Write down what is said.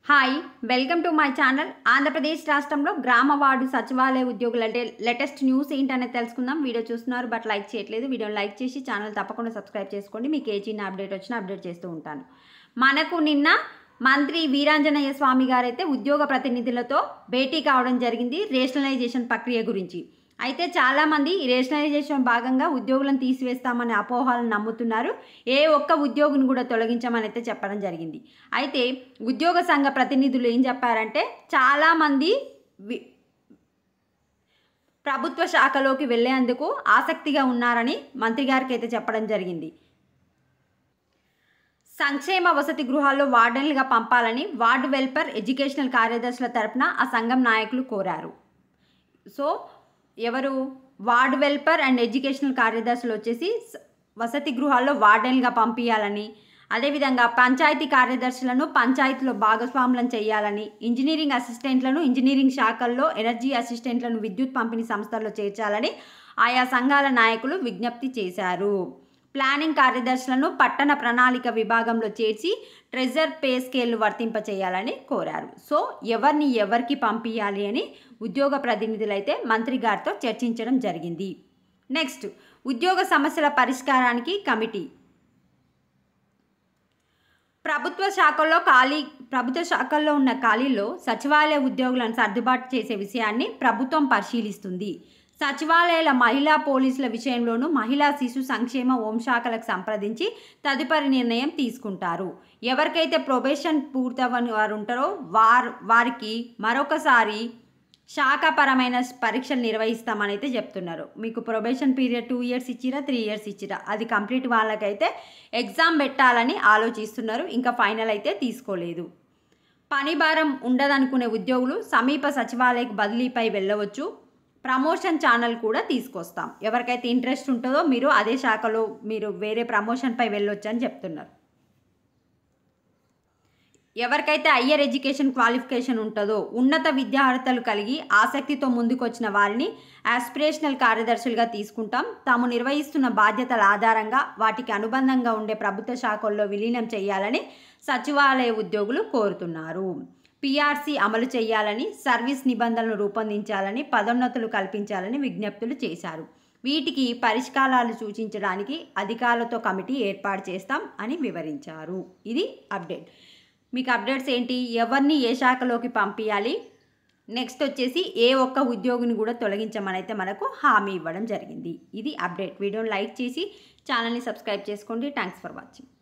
Hi welcome to my channel. Andhra Pradesh రాష్ట్రంలో గ్రామ ward సచివాలయ ఉద్యోగుల లేటెస్ట్ న్యూస్ ఏంటనేది తెలుసుకుందాం. వీడియో చూస్తున్నారు బట్ లైక్ చేయట్లేదు. వీడియోని లైక్ చేసి ఛానల్ తప్పకుండా సబ్స్క్రైబ్ చేసుకోండి. మీకు ఏ చిన్న అప్డేట్ వచ్చినా అప్డేట్ చేస్తూ ఉంటాను. మనకు నిన్న మంత్రి వీరాంజనేయ స్వామి గారైతే ఉద్యోగ ప్రతినిధులతో భేటీ కావడం జరిగింది రేషనలైజేషన్ ప్రక్రియ గురించి. అయితే చాలామంది ఈ రేషనలైజేషన్ భాగంగా ఉద్యోగులను తీసివేస్తామనే అపోహలను నమ్ముతున్నారు. ఏ ఒక్క ఉద్యోగిని కూడా తొలగించమని అయితే చెప్పడం జరిగింది. అయితే ఉద్యోగ సంఘ ప్రతినిధులు ఏం చెప్పారంటే చాలామంది ప్రభుత్వ శాఖలోకి వెళ్లేందుకు ఆసక్తిగా ఉన్నారని మంత్రి గారికి అయితే చెప్పడం జరిగింది. సంక్షేమ వసతి గృహాల్లో వార్డెన్లుగా పంపాలని వార్డు వెల్ఫేర్ ఎడ్యుకేషనల్ కార్యదర్శుల తరపున ఆ సంఘం నాయకులు కోరారు. సో ఎవరు వార్డు వెల్ఫేర్ అండ్ ఎడ్యుకేషనల్ కార్యదర్శులు వచ్చేసి వసతి గృహాల్లో వార్డెన్లుగా పంపించాలని, అదేవిధంగా పంచాయతీ కార్యదర్శులను పంచాయతీలో భాగస్వాములను చేయాలని, ఇంజనీరింగ్ అసిస్టెంట్లను ఇంజనీరింగ్ శాఖల్లో, ఎనర్జీ అసిస్టెంట్లను విద్యుత్ పంపిణీ సంస్థల్లో చేర్చాలని ఆయా సంఘాల నాయకులు విజ్ఞప్తి చేశారు. ప్లానింగ్ కార్యదర్శులను పట్టణ ప్రణాళిక విభాగంలో చేర్చి ట్రెజర్ పే స్కేల్ను వర్తింపచేయాలని కోరారు. సో ఎవరికి పంపించాలి అని ఉద్యోగ ప్రతినిధులైతే మంత్రి గారితో చర్చించడం జరిగింది. నెక్స్ట్, ఉద్యోగ సమస్యల పరిష్కారానికి కమిటీ. ప్రభుత్వ శాఖల్లో ఉన్న ఖాళీల్లో సచివాలయ ఉద్యోగులను సర్దుబాటు చేసే విషయాన్ని ప్రభుత్వం పరిశీలిస్తుంది. సచివాలయాల మహిళా పోలీసుల విషయంలోనూ మహిళా శిశు సంక్షేమ హోంశాఖలకు సంప్రదించి తదుపరి నిర్ణయం తీసుకుంటారు. ఎవరికైతే ప్రొబేషన్ పూర్తవని వారు ఉంటారో వారికి మరొకసారి శాఖాపరమైన పరీక్షలు నిర్వహిస్తామని అయితే చెప్తున్నారు. మీకు ప్రొబేషన్ పీరియడ్ 2 years ఇచ్చిరా, 3 years ఇచ్చిరా, అది కంప్లీట్ వాళ్ళకైతే ఎగ్జామ్ పెట్టాలని ఆలోచిస్తున్నారు. ఇంకా ఫైనల్ అయితే తీసుకోలేదు. పని భారం ఉండదనుకునే ఉద్యోగులు సమీప సచివాలయకు బదిలీపై వెళ్ళవచ్చు. ప్రమోషన్ ఛానల్ కూడా తీసుకొస్తాం. ఎవరికైతే ఇంట్రెస్ట్ ఉంటుందో మీరు అదే శాఖలో మీరు వేరే ప్రమోషన్పై వెళ్ళొచ్చు అని చెప్తున్నారు. ఎవరికైతే హయ్యర్ ఎడ్యుకేషన్ క్వాలిఫికేషన్ ఉంటుందో, ఉన్నత విద్యార్హతలు కలిగి ఆసక్తితో ముందుకొచ్చిన వారిని ఆస్పిరేషనల్ కార్యదర్శులుగా తీసుకుంటాం. తాము నిర్వహిస్తున్న బాధ్యతల ఆధారంగా వాటికి అనుబంధంగా ఉండే ప్రభుత్వ శాఖల్లో విలీనం చేయాలని సచివాలయ ఉద్యోగులు కోరుతున్నారు. పీఆర్సీ అమలు చేయాలని, సర్వీస్ నిబంధనలు రూపొందించాలని, పదోన్నతులు కల్పించాలని విజ్ఞప్తులు చేశారు. వీటికి పరిష్కారాలు సూచించడానికి అధికారులతో కమిటీ ఏర్పాటు చేస్తాం అని వివరించారు. ఇది అప్డేట్. మీకు అప్డేట్స్ ఏంటి, ఎవరిని ఏ శాఖలోకి పంపించాలి, నెక్స్ట్ వచ్చేసి ఏ ఒక్క ఉద్యోగిని కూడా తొలగించమని అయితే మనకు హామీ ఇవ్వడం జరిగింది. ఇది అప్డేట్. వీడియోని లైక్ చేసి ఛానల్ని సబ్స్క్రైబ్ చేసుకోండి. Thanks for watching.